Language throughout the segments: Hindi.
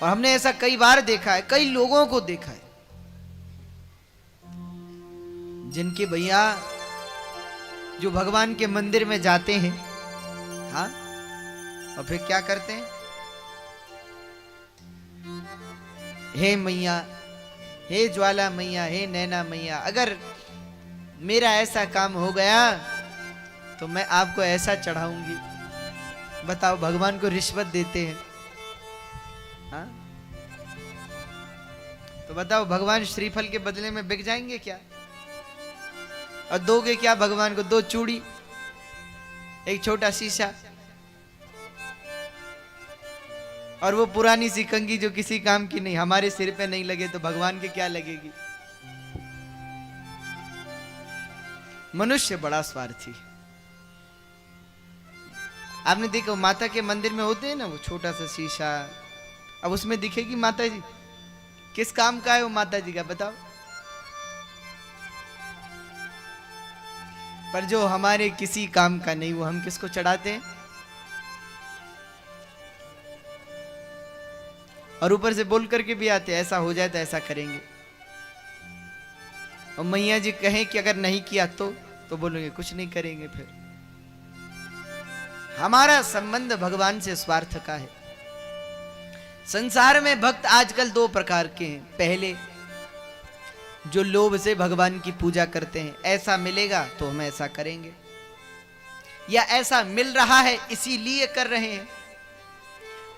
और हमने ऐसा कई बार देखा है, कई लोगों को देखा है जिनके भैया जो भगवान के मंदिर में जाते हैं, हाँ, और फिर क्या करते हैं, हे मैया, हे ज्वाला मैया, हे नैना मैया, अगर मेरा ऐसा काम हो गया तो मैं आपको ऐसा चढ़ाऊंगी। बताओ, भगवान को रिश्वत देते हैं, हाँ? तो बताओ, भगवान श्रीफल के बदले में बिक जाएंगे क्या? और दोगे क्या भगवान को? 2 चूड़ी, एक छोटा शीशा, और वो पुरानी सी कंघी जो किसी काम की नहीं, हमारे सिर पे नहीं लगे तो भगवान के क्या लगेगी? मनुष्य बड़ा स्वार्थी। आपने देखो माता के मंदिर में होते हैं ना वो छोटा सा शीशा, अब उसमें दिखेगी माता जी, किस काम का है वो माता जी का? बताओ। पर जो हमारे किसी काम का नहीं, वो हम किसको चढ़ाते हैं? और ऊपर से बोल करके भी आते हैं, ऐसा हो जाए तो ऐसा करेंगे। और मैया जी कहें कि अगर नहीं किया तो बोलेंगे कुछ नहीं करेंगे। फिर हमारा संबंध भगवान से स्वार्थ का है। संसार में भक्त आजकल 2 प्रकार के हैं। पहले जो लोभ से भगवान की पूजा करते हैं, ऐसा मिलेगा तो हम ऐसा करेंगे, या ऐसा मिल रहा है इसीलिए कर रहे हैं।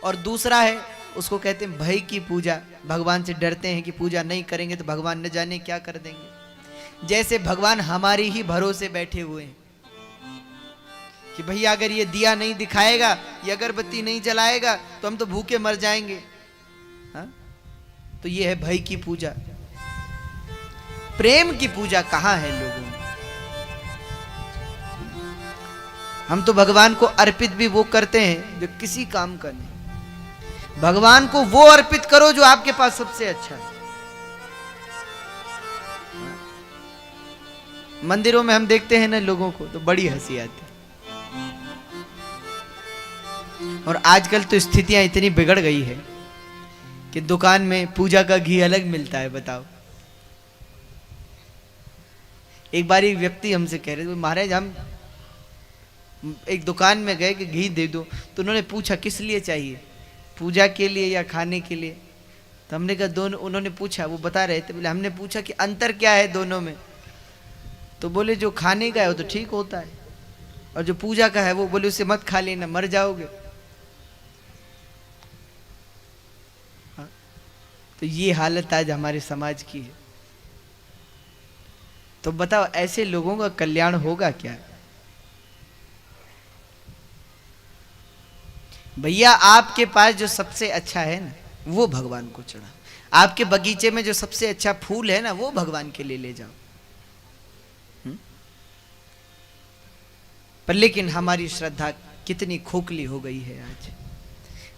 और दूसरा है, उसको कहते हैं भय की पूजा। भगवान से डरते हैं कि पूजा नहीं करेंगे तो भगवान न जाने क्या कर देंगे। जैसे भगवान हमारे ही भरोसे बैठे हुए हैं कि भैया अगर ये दिया नहीं दिखाएगा, ये अगरबत्ती नहीं जलाएगा तो हम तो भूखे मर जाएंगे, हाँ? तो ये है भय की पूजा। प्रेम की पूजा कहां है लोगों में? हम तो भगवान को अर्पित भी वो करते हैं जो किसी काम का नहीं। भगवान को वो अर्पित करो जो आपके पास सबसे अच्छा है। मंदिरों में हम देखते हैं ना लोगों को, तो बड़ी हंसी आती है। और आजकल तो स्थितियां इतनी बिगड़ गई है कि दुकान में पूजा का घी अलग मिलता है। बताओ, एक बार एक व्यक्ति हमसे कह रहे थे, महाराज हम एक दुकान में गए कि घी दे दो, तो उन्होंने पूछा किस लिए चाहिए, पूजा के लिए या खाने के लिए? तो हमने कहा दोनों। उन्होंने पूछा, वो बता रहे थे, बोले हमने पूछा कि अंतर क्या है दोनों में? तो बोले जो खाने का है वो तो ठीक होता है, और जो पूजा का है वो बोले उसे मत खा लेना, मर जाओगे। हाँ? तो ये हालत आज हमारे समाज की है। तो बताओ, ऐसे लोगों का कल्याण होगा क्या? भैया आपके पास जो सबसे अच्छा है ना, वो भगवान को चढ़ा। आपके बगीचे में जो सबसे अच्छा फूल है ना, वो भगवान के लिए ले जाओ। पर लेकिन हमारी श्रद्धा कितनी खोखली हो गई है आज।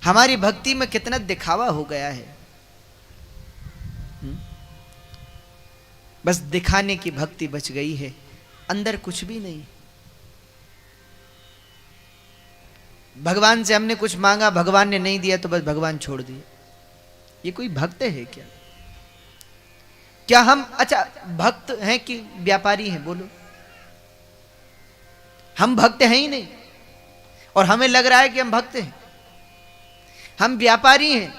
हमारी भक्ति में कितना दिखावा हो गया है। बस दिखाने की भक्ति बच गई है, अंदर कुछ भी नहीं। भगवान से हमने कुछ मांगा, भगवान ने नहीं दिया तो बस भगवान छोड़ दिए। ये कोई भक्त है क्या? क्या हम अच्छा भक्त हैं कि व्यापारी हैं? बोलो। हम भक्त हैं ही नहीं, और हमें लग रहा है कि हम भक्त हैं। हम व्यापारी हैं।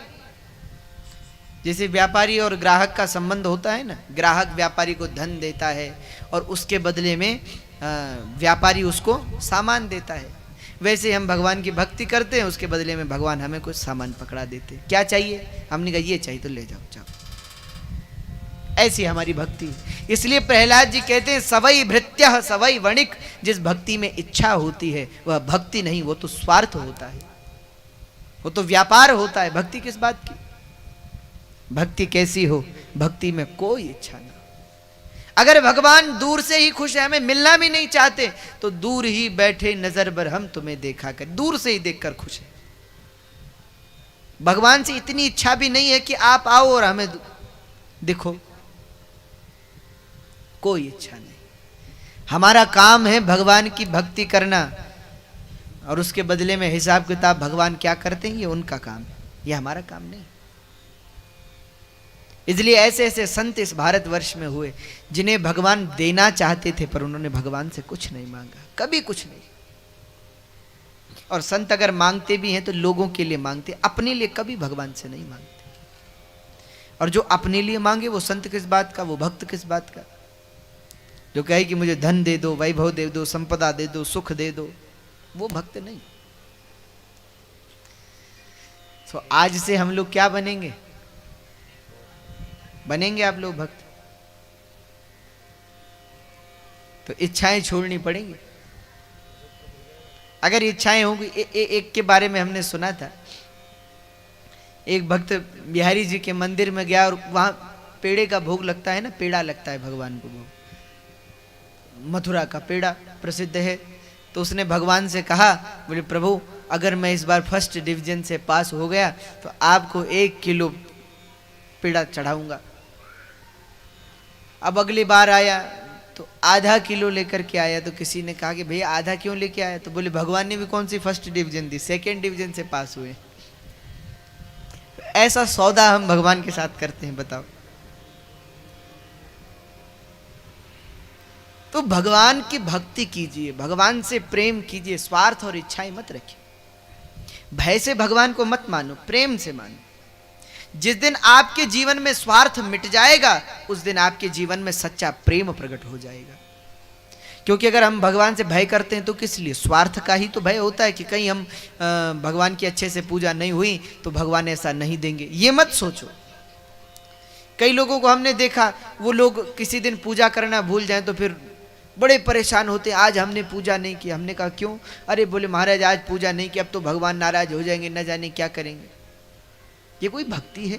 जैसे व्यापारी और ग्राहक का संबंध होता है ना, ग्राहक व्यापारी को धन देता है और उसके बदले में व्यापारी उसको सामान देता है। वैसे हम भगवान की भक्ति करते हैं, उसके बदले में भगवान हमें कुछ सामान पकड़ा देते हैं। क्या चाहिए? हमने कहा ये चाहिए तो ले जाओ, जाओ। ऐसी हमारी भक्ति है। इसलिए प्रहलाद जी कहते हैं सवई भृत्यः सवई वणिक। जिस भक्ति में इच्छा होती है वह भक्ति नहीं, वो तो स्वार्थ होता है, वो तो व्यापार होता है। भक्ति किस बात की? भक्ति कैसी हो? भक्ति में कोई इच्छा ना। अगर भगवान दूर से ही खुश है, हमें मिलना भी नहीं चाहते, तो दूर ही बैठे नजर भर हम तुम्हें देखा कर, दूर से ही देखकर खुश है। भगवान से इतनी इच्छा भी नहीं है कि आप आओ और हमें दिखो, कोई इच्छा नहीं। हमारा काम है भगवान की भक्ति करना, और उसके बदले में हिसाब किताब भगवान क्या करते हैं ये उनका काम है, ये हमारा काम नहीं। इसलिए ऐसे ऐसे संत इस भारतवर्ष में हुए जिन्हें भगवान देना चाहते थे, पर उन्होंने भगवान से कुछ नहीं मांगा, कभी कुछ नहीं। और संत अगर मांगते भी हैं तो लोगों के लिए मांगते, अपने लिए कभी भगवान से नहीं मांगते। और जो अपने लिए मांगे वो संत किस बात का, वो भक्त किस बात का। जो कहे कि मुझे धन दे दो, वैभव दे दो, संपदा दे दो, सुख दे दो, वो भक्त नहीं। तो आज से हम लोग क्या बनेंगे? बनेंगे आप लोग भक्त? तो इच्छाएं छोड़नी पड़ेंगी। अगर इच्छाएं होंगी, एक के बारे में हमने सुना था, एक भक्त बिहारी जी के मंदिर में गया और वहां पेड़े का भोग लगता है ना, पेड़ा लगता है भगवान को भोग, मथुरा का पेड़ा प्रसिद्ध है। तो उसने भगवान से कहा, बोले प्रभु अगर मैं इस बार फर्स्ट डिवीजन से पास हो गया तो आपको 1 किलो पेड़ा चढ़ाऊंगा। अब अगली बार आया तो आधा किलो लेकर के आया। तो किसी ने कहा कि भैया आधा क्यों लेके आया? तो बोले भगवान ने भी कौन सी फर्स्ट डिवीजन दी, 2nd डिवीजन से पास हुए। ऐसा सौदा हम भगवान के साथ करते हैं, बताओ। तो भगवान की भक्ति कीजिए, भगवान से प्रेम कीजिए, स्वार्थ और इच्छाएं मत रखिए। भय से भगवान को मत मानो, प्रेम से मानो। जिस दिन आपके जीवन में स्वार्थ मिट जाएगा उस दिन आपके जीवन में सच्चा प्रेम प्रकट हो जाएगा। क्योंकि अगर हम भगवान से भय करते हैं तो किस लिए? स्वार्थ का ही तो भय होता है कि कहीं हम भगवान की अच्छे से पूजा नहीं हुई तो भगवान ऐसा नहीं देंगे, ये मत सोचो। कई लोगों को हमने देखा, वो लोग किसी दिन पूजा करना भूल जाएं तो फिर बड़े परेशान होते हैं, आज हमने पूजा नहीं की। हमने कहा क्यों? अरे बोले महाराज आज पूजा नहीं की, अब तो भगवान नाराज हो जाएंगे, न जाने क्या करेंगे। ये कोई भक्ति है?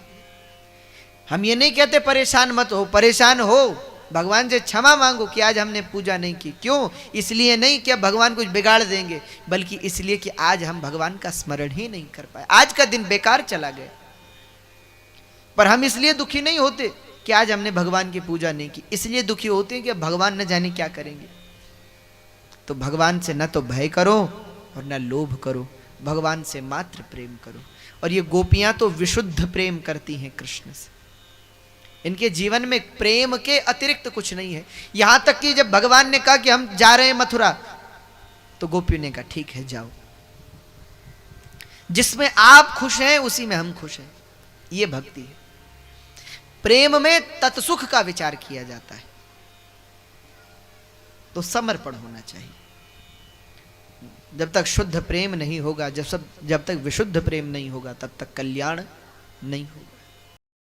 हम ये नहीं कहते परेशान मत हो, परेशान हो, भगवान से क्षमा मांगो कि आज हमने पूजा नहीं की। क्यों? इसलिए नहीं कि अब भगवान कुछ बिगाड़ देंगे, बल्कि इसलिए कि आज हम भगवान का स्मरण ही नहीं कर पाए, आज का दिन बेकार चला गया। पर हम इसलिए दुखी नहीं होते कि आज हमने भगवान की पूजा नहीं की, इसलिए दुखी होते हैं कि अब भगवान न जाने क्या करेंगे। तो भगवान से न तो भय करो और न लोभ करो, भगवान से मात्र प्रेम करो। और ये गोपियां तो विशुद्ध प्रेम करती हैं कृष्ण से, इनके जीवन में प्रेम के अतिरिक्त कुछ नहीं है। यहां तक कि जब भगवान ने कहा कि हम जा रहे हैं मथुरा, तो गोपियों ने कहा ठीक है जाओ, जिसमें आप खुश हैं उसी में हम खुश हैं। ये भक्ति है। प्रेम में तत्सुख का विचार किया जाता है, तो समर्पण होना चाहिए। जब तक शुद्ध प्रेम नहीं होगा, जब तक विशुद्ध प्रेम नहीं होगा, तब तक कल्याण नहीं होगा।